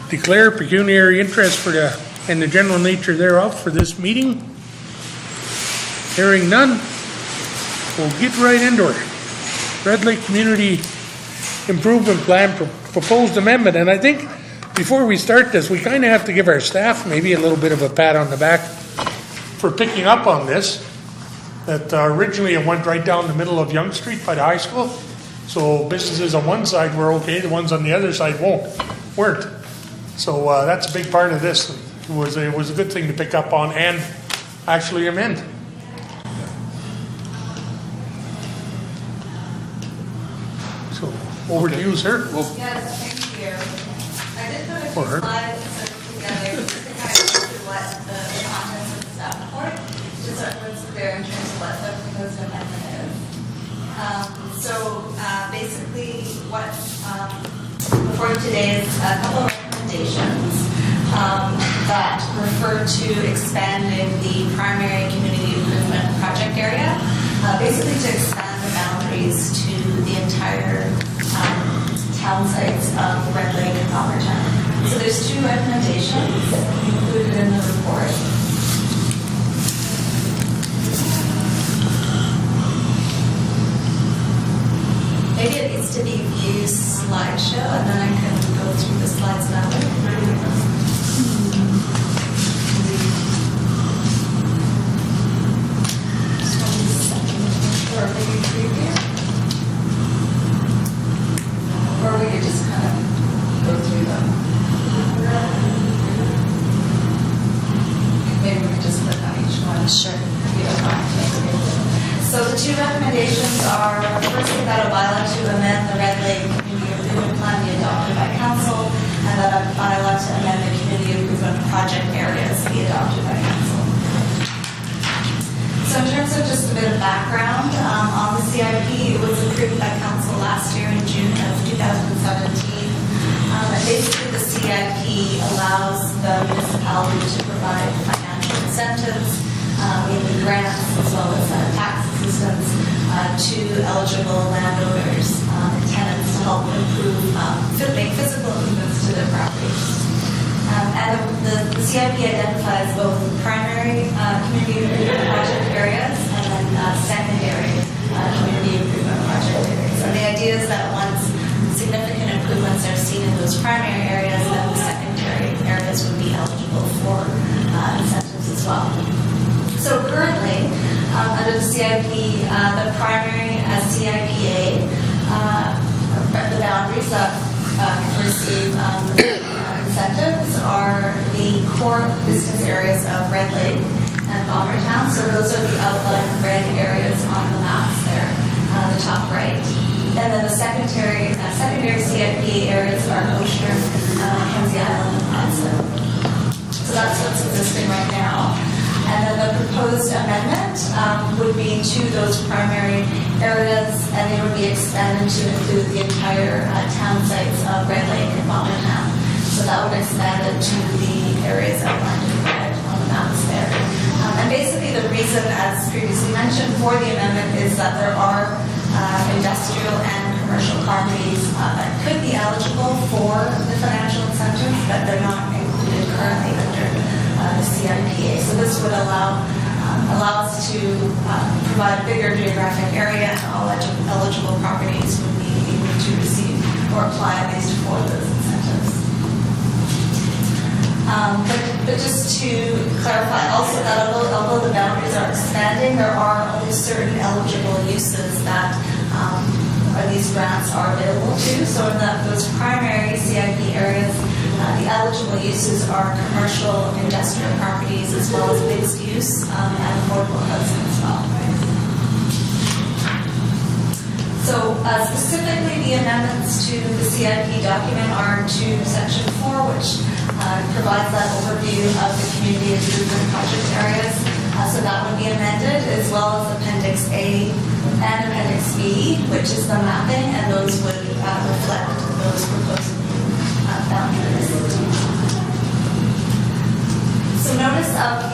declare pecuniary interest for and the general nature thereof for this meeting? Hearing none, we'll get right into it. Red Lake Community Improvement Plan proposed amendment, and I think before we start this, we kind of have to give our staff maybe a little bit of a pat on the back for picking up on this. That originally it went right down the middle of Yonge Street by the high school, so businesses on one side were okay, the ones on the other side weren't. So that's a big part of this. It was a good thing to pick up on and actually amend. So over to you, sir. Yes, thank you. I did put a few slides together just to kind of go through what the contents of the staff report, just so everyone's clear in terms of what the proposed amendment is. Basically, what before today is a couple of recommendations that refer to expanding the primary community improvement project area, basically to expand the boundaries to the entire town sites of Red Lake and Palmertown. So there's two recommendations included in the report. Maybe it needs to be view slideshow, and then I can go through the slides that way. Or maybe preview. Or we could just kind of go through them. Maybe we could just click on each one. Sure. If you don't mind. So the two recommendations are, firstly, that a bylaw to amend the Red Lake Community Improvement Plan be adopted by council, and that a bylaw to amend the community improvement project areas be adopted by council. So in terms of just a bit of background on the CIP, it was approved by council last year in June of 2017. And basically the CIP allows the municipality to provide financial incentives, mainly grants as well as tax assistance to eligible landowners and tenants to help make physical improvements to their properties. And the CIP identifies both primary community improvement project areas and then secondary community improvement project areas. And the idea is that once significant improvements are seen in those primary areas, then the secondary areas would be eligible for incentives as well. So currently, under the CIP, the primary CIPA, the boundaries that can receive incentives are the core business areas of Red Lake and Palmertown. So those are the outlined red areas on the maps there, the top right. And then the secondary CIPA areas are Ocean, Mackenzie Island, and Hudson. So that's what's existing right now. And then the proposed amendment would be to those primary areas, and they would be expanded to include the entire town sites of Red Lake and Palmertown. So that would expand it to the areas outlined in red on the maps there. And basically the reason, as previously mentioned, for the amendment is that there are industrial and commercial properties that could be eligible for the financial incentives, but they're not included currently under the CIPA. So this would allow us to provide a bigger geographic area, and all eligible properties would be able to receive or apply at least for those incentives. But just to clarify also that although the boundaries are expanding, there are only certain eligible uses that these grants are available to. So in those primary CIP areas, the eligible uses are commercial, industrial properties, as well as mixed use and affordable housing as well. So specifically, the amendments to the CIP document are to Section 4, which provides that overview of the community improvement project areas. So that would be amended, as well as Appendix A and Appendix B, which is the mapping, and those would reflect those proposed boundaries. So notice of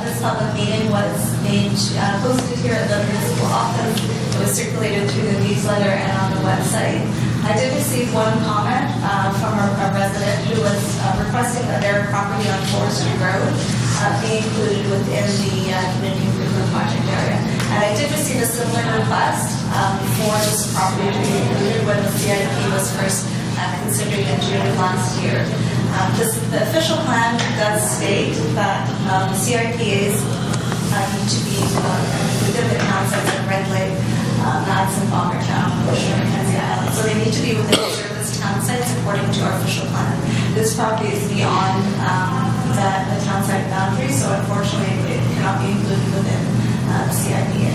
this public meeting was made posted here at the municipal office. It was circulated through the newsletter and on the website. I did receive one comment from a resident who was requesting that their property on Forestry Road be included within the community improvement project area. And I did receive a similar request for this property to be included when the CIP was first considered in June of last year. The official plan does state that the CIPAs need to be within the town sites of Red Lake, Madison, Bonnertown, Busher, Mackenzie Island. So they need to be within the service town sites according to our official plan. This property is beyond the town site boundary, so unfortunately it cannot be included within the CIPA.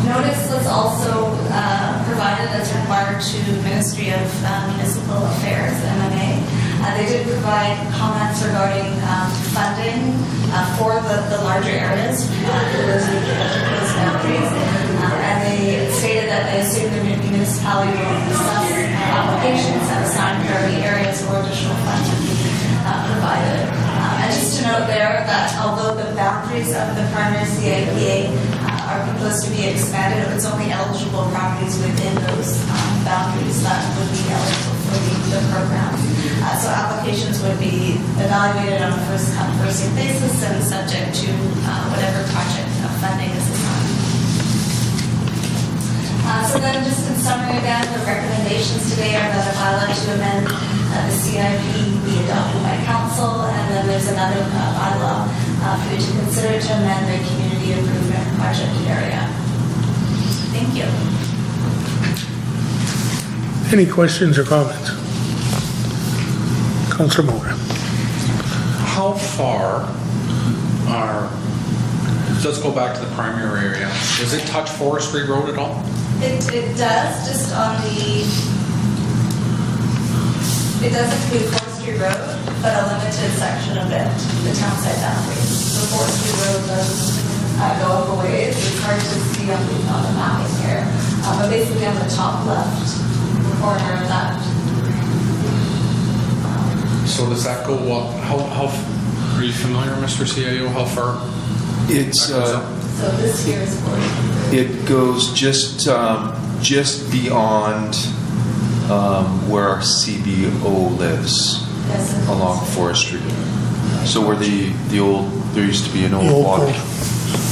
Notice was also provided as required to Ministry of Municipal Affairs, MMA. They did provide comments regarding funding for the larger areas for those boundaries. And they stated that they assume the municipality will assess applications and assign priority areas where additional funds would be provided. And just to note there that although the boundaries of the primary CIPA are proposed to be expanded, it's only eligible properties within those boundaries that would be eligible for the program. So applications would be evaluated on a first-come, first-served basis and subject to whatever project funding is assigned. So then just in summary again, the recommendations today are that a bylaw to amend the CIP be adopted by council, and then there's another bylaw for you to consider to amend the community improvement project area. Thank you. Any questions or comments? Councillor Moore. How far let's go back to the primary area. Does it touch Forestry Road at all? It does, just on it does include Forestry Road, but a limited section of it, the town site boundaries. So Forestry Road does go up a ways. It's hard to see on the mapping here. But basically on the top left corner of that. So does that go up? How are you familiar, Mr. CIO? How far? It's So this here is Forestry. it goes just beyond where our CBO lives Yes, along Forestry. So where there used to be an The old old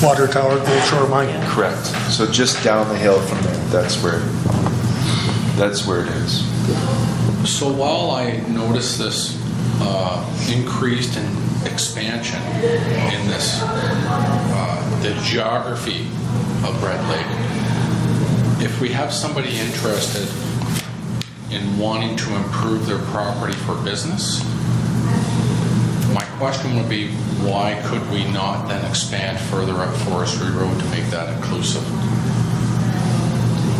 water tower, Gold Shore Mine. Correct. So just down the hill from there, that's where it is. So while I notice this increased in expansion in this, the geography of Red Lake, if we have somebody interested in wanting to improve their property for business, my question would be, why could we not then expand further up Forestry Road to make that inclusive?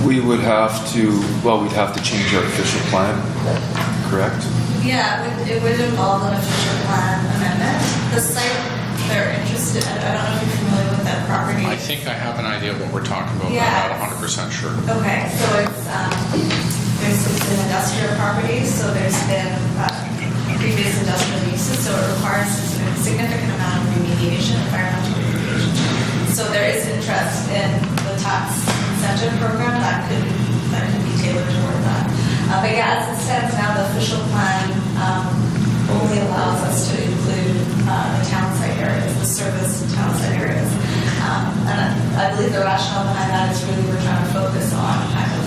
We'd have to change our official plan, correct? Yeah, it would involve an official plan amendment. The site they're interested, I don't know if you're familiar with that property. I think I have an idea of what we're talking about, Yeah. but I'm not 100% sure. Okay, so it's an industrial property, so there's been previous industrial uses, so it requires a significant amount of remediation, environmental remediation. So there is interest in the tax incentive program that could be tailored toward that. But yeah, as it stands now, the official plan only allows us to include the town site areas, the service town site areas. And I believe the rationale behind that is really we're trying to focus on kind of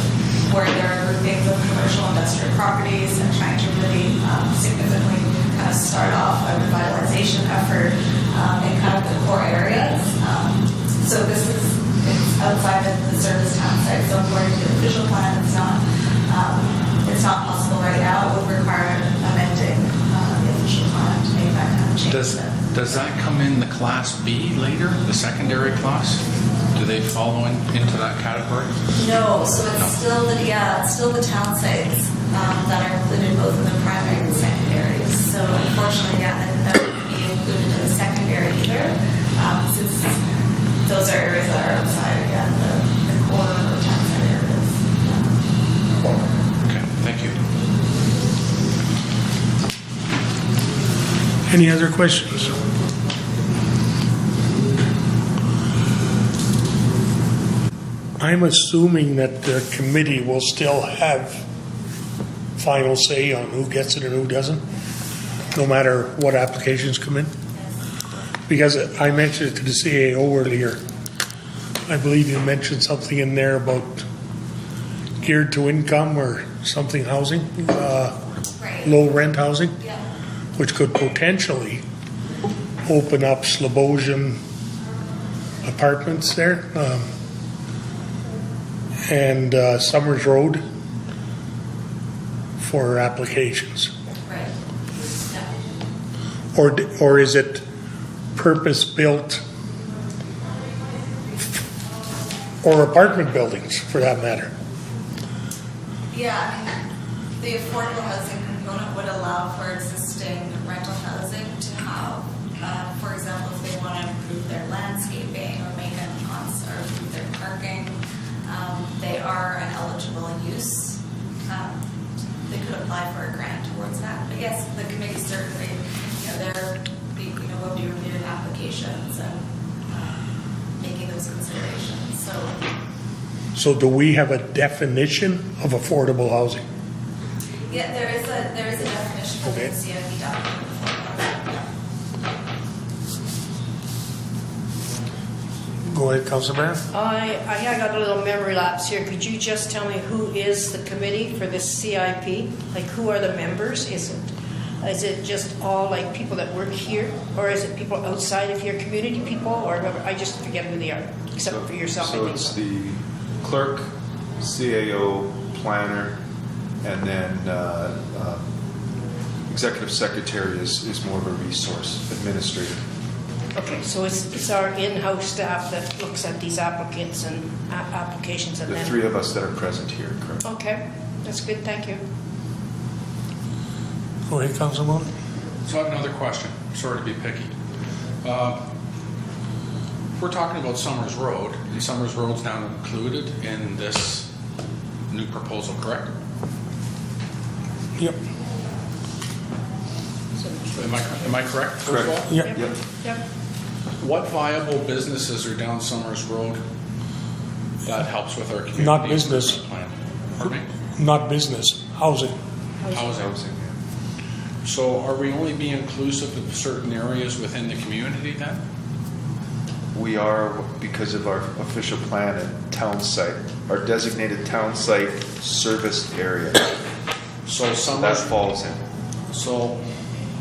where there are groupings of commercial industrial properties and trying to really significantly kind of start off a revitalization effort in kind of the core areas. So it's outside the service town site. So according to the official plan, it's not possible right now. It would require amending the official plan to make that kind of change. Does that come in the Class B later, the secondary class? Do they follow into that category? No, so it's still the town sites that are included both in the primary and secondaries. So unfortunately, that wouldn't be included in the secondary either, since those are areas that are outside again the core or town site areas. Okay, thank you. Any other questions? I'm assuming that the committee will still have final say on who gets it and who doesn't, no matter what applications come in? Because I mentioned it to the CAO earlier. I believe you mentioned something in there about geared to income or something housing, Right. low rent housing, Yeah. which could potentially open up Slobosian apartments there. And Summers Road for applications. Right. Yeah. Or is it purpose-built or apartment buildings, for that matter? Yeah, I mean, the affordable housing component would allow for existing rental housing to have, for example, if they want to improve their landscaping or make an or improve their parking, they are an eligible use. They could apply for a grant towards that. But yes, the committee certainly, will be reviewing applications and making those considerations. So do we have a definition of affordable housing? Yeah, there is a definition of Okay. the CIP document. Go ahead, Councilor Barron. I got a little memory lapse here. Could you just tell me who is the committee for this CIP? Like, who are the members? Is it just all like people that work here, or is it people outside of here, community people, or whoever? I just forget who they are, except for yourself. So I think. it's the clerk, CAO, planner, and then executive secretary is more of a resource, administrator. Okay, so it's our in-house staff that looks at these applicants and applications and The then. three of us that are present here, correct? Okay, that's good. Thank you. Go ahead, Councilor Moon. So I have another question. Sorry to be picky. We're talking about Summers Road, and Summers Road's now included in this new proposal, correct? Yep. Am I correct? first of all? Yep. Yep. Yep. What viable businesses are down Summers Road that helps with our community? Not business. improvement plan? Pardon me? Not business, housing. Housing. Housing, yeah. So are we only being inclusive of certain areas within the community then? We are, because of our official plan at town site, our designated town site serviced area. So That Summers, falls in, so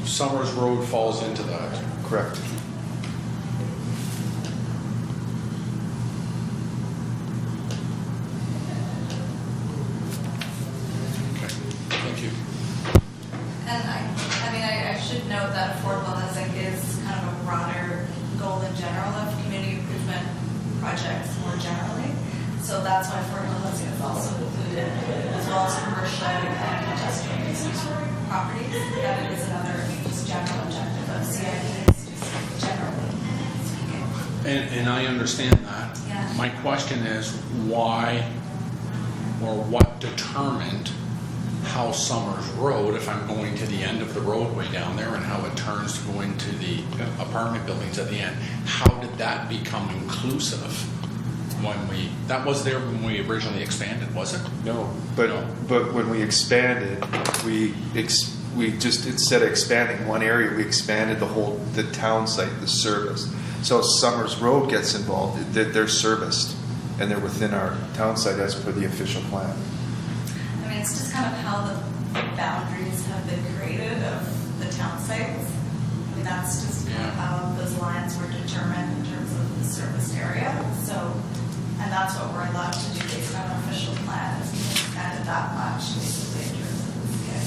Summers Road falls into that. correct? Okay, thank you. And I should note that affordable housing is kind of a broader goal in general of community improvement projects more generally. So that's why affordable housing is also included, as well as commercial and industrial business properties. That is another just general objective of CIP, just generally speaking. And I understand that. Yeah. My question is why or what determined how Summers Road, if I'm going to the end of the roadway down there and how it turns to go into the apartment buildings at the end, how did that become inclusive that was there when we originally expanded, was it? No, but when we expanded, we just, instead of expanding one area, we expanded the town site, the service. So Summers Road gets involved, they're serviced, and they're within our town site as per the official plan. I mean, it's just kind of how the boundaries have been created of the town sites. I mean, that's just kind of how those lines were determined in terms of the service area. So, and that's what we're allowed to do based on our official plan, is we expanded that much basically in terms of the CIP.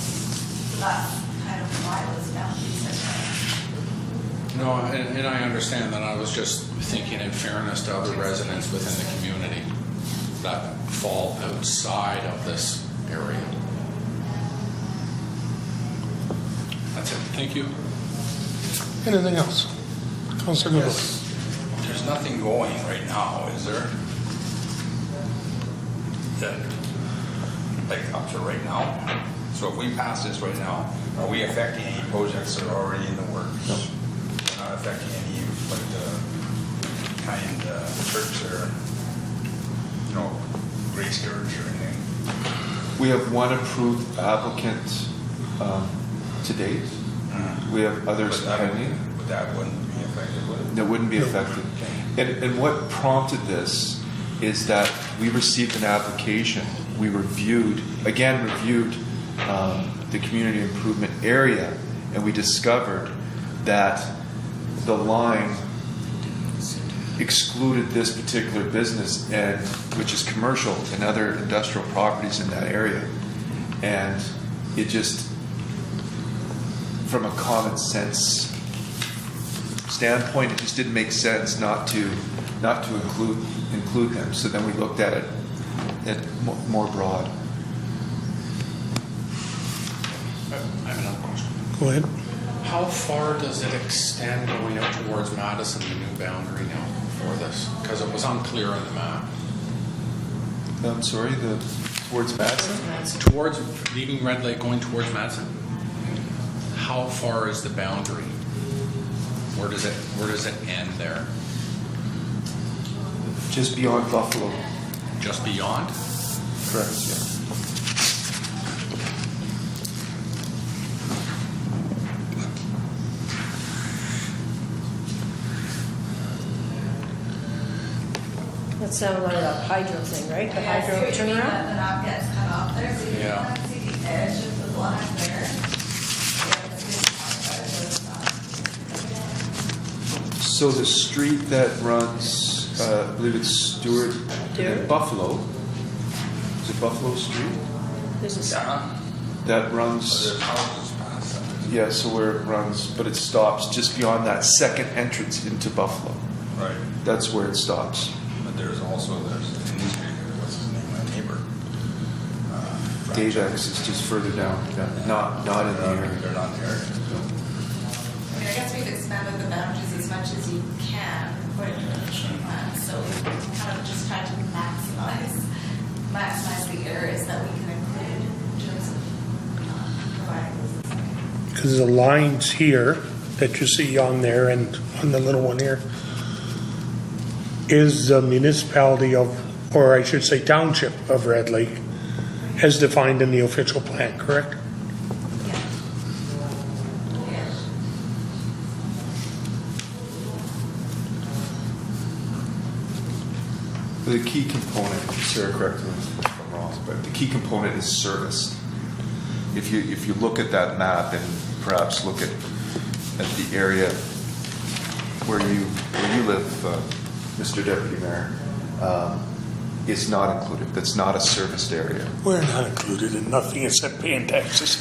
So that's kind of why those boundaries are there. No, and I understand that. I was just thinking in fairness to other residents within the community that fall outside of this area. That's it. Thank you. Anything else? Councilor Goodall. There's nothing going right now, is there? That, like up to right now? So if we pass this right now, are we affecting any projects that are already in the works? No. We're not affecting any, like the kind church or? no grace periods or anything. We have one approved applicant to date. We have others pending. But that wouldn't be affected, would it? That wouldn't be affected. And what prompted this is that we received an application. We reviewed the community improvement area, and we discovered that the line excluded this particular business, and which is commercial and other industrial properties in that area. And it just, from a common sense standpoint, it just didn't make sense not to include them. So then we looked at it more broad. I have another question. Go ahead. How far does it extend going out towards Madison, the new boundary now for this? Because it was unclear on the map. I'm sorry, towards Madison? Towards, leaving Red Lake, going towards Madison? How far is the boundary? Where does it end there? Just beyond Buffalo. Just beyond? Correct, yeah. That sounds like a hydro thing, right? The Yeah, hydro so you mean turnaround? that the knob gets cut off there, so you Yeah. can see the edge of the block there. So the street that runs, I believe it's Stewart, Stewart? Buffalo. Is it Buffalo Street? This is, Yeah. That So runs, there's houses past that. yeah, so where it runs, but it stops just beyond that second entrance into Buffalo. Right. That's where it stops. But there's in East Street, what's his name, my neighbor. Davex is just further down, yeah, not in the area. They're not there. I mean, I guess we've expanded the boundaries as much as you can according to the initial plan, so we kind of just tried to maximize the areas that we can include in terms of providing this. Because the lines here that you see on there and on the little one here is the municipality of, or I should say township of Red Lake, as defined in the official plan, correct? Yeah. The key component, Sarah, correct me if I'm wrong, but the key component is serviced. If you look at that map and perhaps look at the area where you live, Mr. Deputy Mayor, it's not included. That's not a serviced area. We're not included in nothing except paying taxes.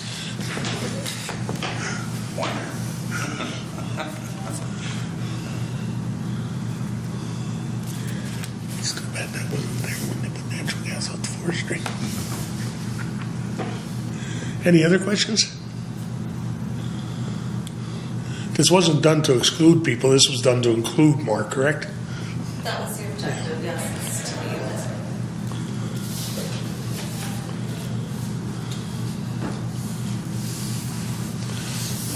It's too bad that wasn't there when they put natural gas out the forestry. Any other questions? This wasn't done to exclude people, this was done to include more, correct? That was the objective, yes, is to be able to.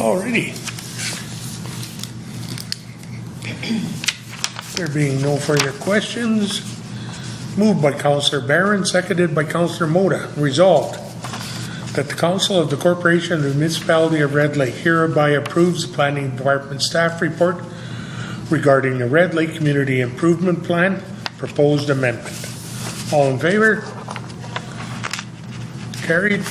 Alrighty. There being no further questions, moved by Councillor Barron, seconded by Councillor Moda. Resolved that the Council of the Corporation of the Municipality of Red Lake hereby approves the Planning Department staff report regarding the Red Lake Community Improvement Plan proposed amendment. All in favor? Carried.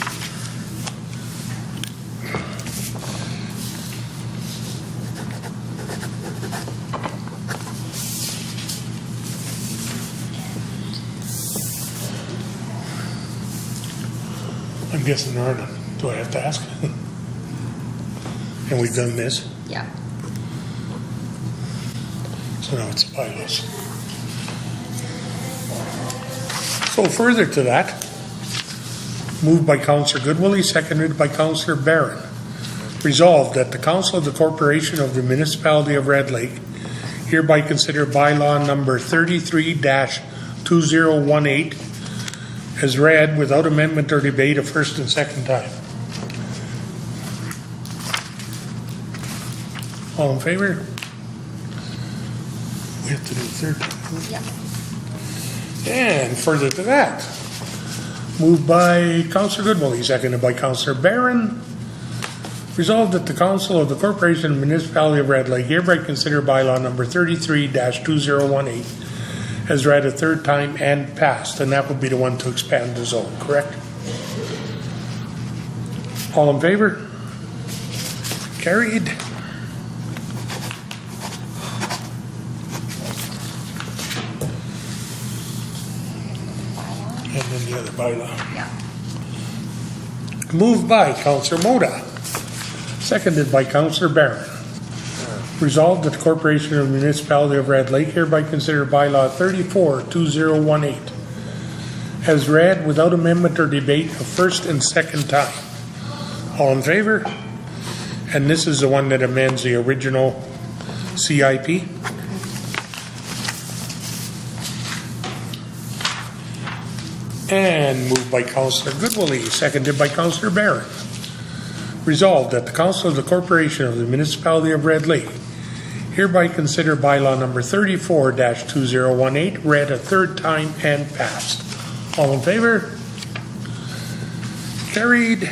I'm guessing there are none. Do I have to ask? And we've done this, Yeah. so now it's bylaws. So further to that, moved by Councillor Goodwillie, seconded by Councillor Barron. Resolved that the Council of the Corporation of the Municipality of Red Lake hereby consider bylaw number 33-2018 as read without amendment or debate a first and second time. All in favor? We have to do the third time. Yeah. And further to that, moved by Councillor Goodwillie, seconded by Councillor Barron. Resolved that the Council of the Corporation and Municipality of Red Lake hereby consider bylaw number 33-2018 as read a third time and passed, and that would be the one to expand the zone, correct? All in favor? Carried. And then the other bylaw. Yeah. Moved by Councillor Moda, seconded by Councillor Barron. Resolved that the Corporation of the Municipality of Red Lake hereby consider bylaw 34-2018 as read without amendment or debate a first and second time. All in favor? And this is the one that amends the original CIP. And moved by Councillor Goodwillie, seconded by Councillor Barron. Resolved that the Council of the Corporation of the Municipality of Red Lake hereby consider bylaw number 34-2018 read a third time and passed. All in favor? Carried.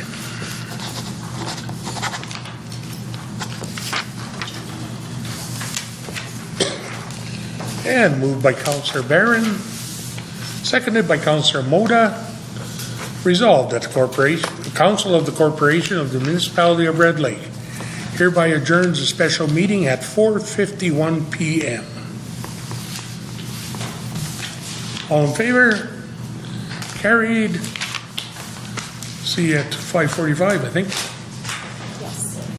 And moved by Councillor Barron, seconded by Councillor Moda. Resolved that the Council of the Corporation of the Municipality of Red Lake hereby adjourns a special meeting at 4:51 p.m. All in favor? Carried. See you at 5:45, I think.